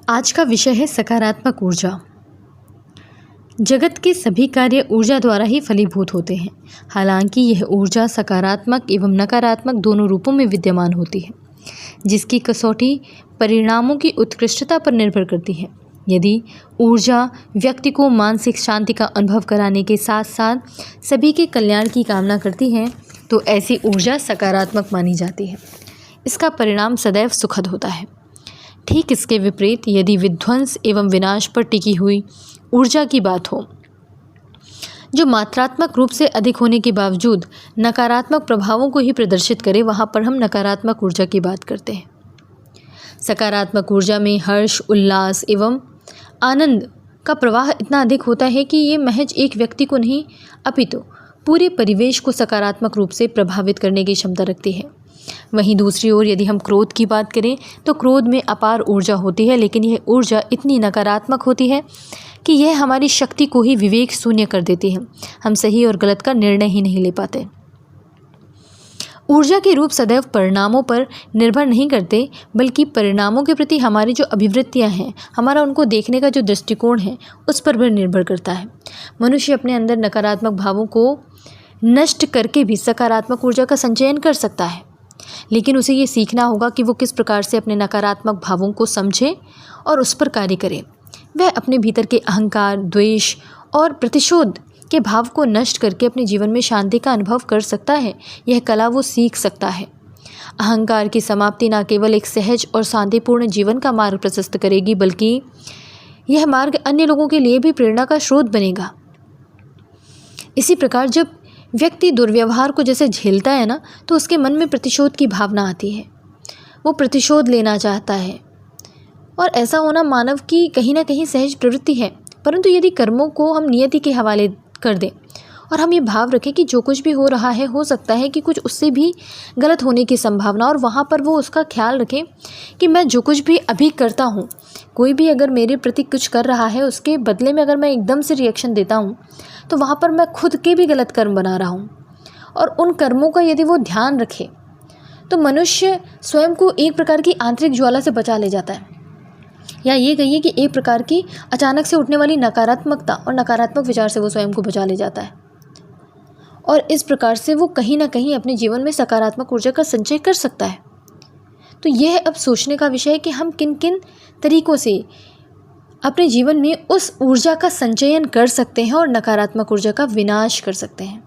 आज का विषय है सकारात्मक ऊर्जा। जगत के सभी कार्य ऊर्जा द्वारा ही फलीभूत होते हैं। हालांकि यह ऊर्जा सकारात्मक एवं नकारात्मक दोनों रूपों में विद्यमान होती है, जिसकी कसौटी परिणामों की उत्कृष्टता पर निर्भर करती है। यदि ऊर्जा व्यक्ति को मानसिक शांति का अनुभव कराने के साथ साथ सभी के कल्याण की कामना करती है, तो ऐसी ऊर्जा सकारात्मक मानी जाती है। इसका परिणाम सदैव सुखद होता है। ठीक इसके विपरीत यदि विध्वंस एवं विनाश पर टिकी हुई ऊर्जा की बात हो, जो मात्रात्मक रूप से अधिक होने के बावजूद नकारात्मक प्रभावों को ही प्रदर्शित करे, वहाँ पर हम नकारात्मक ऊर्जा की बात करते हैं। सकारात्मक ऊर्जा में हर्ष, उल्लास एवं आनंद का प्रवाह इतना अधिक होता है कि ये महज एक व्यक्ति को नहीं अपितु पूरे परिवेश को सकारात्मक रूप से प्रभावित करने की क्षमता रखती है। वहीं दूसरी ओर यदि हम क्रोध की बात करें तो क्रोध में अपार ऊर्जा होती है, लेकिन यह ऊर्जा इतनी नकारात्मक होती है कि यह हमारी शक्ति को ही विवेक शून्य कर देती है। हम सही और गलत का निर्णय ही नहीं ले पाते। ऊर्जा के रूप सदैव परिणामों पर निर्भर नहीं करते, बल्कि परिणामों के प्रति हमारी जो अभिवृत्तियां हैं, हमारा उनको देखने का जो दृष्टिकोण है, उस पर भी निर्भर करता है। मनुष्य अपने अंदर नकारात्मक भावों को नष्ट करके भी सकारात्मक ऊर्जा का संचयन कर सकता है, लेकिन उसे ये सीखना होगा कि वो किस प्रकार से अपने नकारात्मक भावों को समझे और उस पर कार्य करे। वह अपने भीतर के अहंकार, द्वेष और प्रतिशोध के भाव को नष्ट करके अपने जीवन में शांति का अनुभव कर सकता है। यह कला वो सीख सकता है। अहंकार की समाप्ति न केवल एक सहज और शांतिपूर्ण जीवन का मार्ग प्रशस्त करेगी, बल्कि यह मार्ग अन्य लोगों के लिए भी प्रेरणा का स्रोत बनेगा। इसी प्रकार जब व्यक्ति दुर्व्यवहार को जैसे झेलता है ना, तो उसके मन में प्रतिशोध की भावना आती है। वो प्रतिशोध लेना चाहता है, और ऐसा होना मानव की कहीं ना कहीं सहज प्रवृत्ति है। परंतु यदि कर्मों को हम नियति के हवाले कर दें और हम ये भाव रखें कि जो कुछ भी हो रहा है, हो सकता है कि कुछ उससे भी गलत होने की संभावना, और वहाँ पर वो उसका ख्याल रखें कि मैं जो कुछ भी अभी करता हूँ, कोई भी अगर मेरे प्रति कुछ कर रहा है, उसके बदले में अगर मैं एकदम से रिएक्शन देता हूँ, तो वहाँ पर मैं खुद के भी गलत कर्म बना रहा हूँ। और उन कर्मों का यदि वो ध्यान रखे, तो मनुष्य स्वयं को एक प्रकार की आंतरिक ज्वाला से बचा ले जाता है, या ये कहिए कि एक प्रकार की अचानक से उठने वाली नकारात्मकता और नकारात्मक विचार से वो स्वयं को बचा ले जाता है। और इस प्रकार से वो कहीं ना कहीं अपने जीवन में सकारात्मक ऊर्जा का संचय कर सकता है। तो यह अब सोचने का विषय है कि हम किन किन तरीक़ों से अपने जीवन में उस ऊर्जा का संचयन कर सकते हैं और नकारात्मक ऊर्जा का विनाश कर सकते हैं।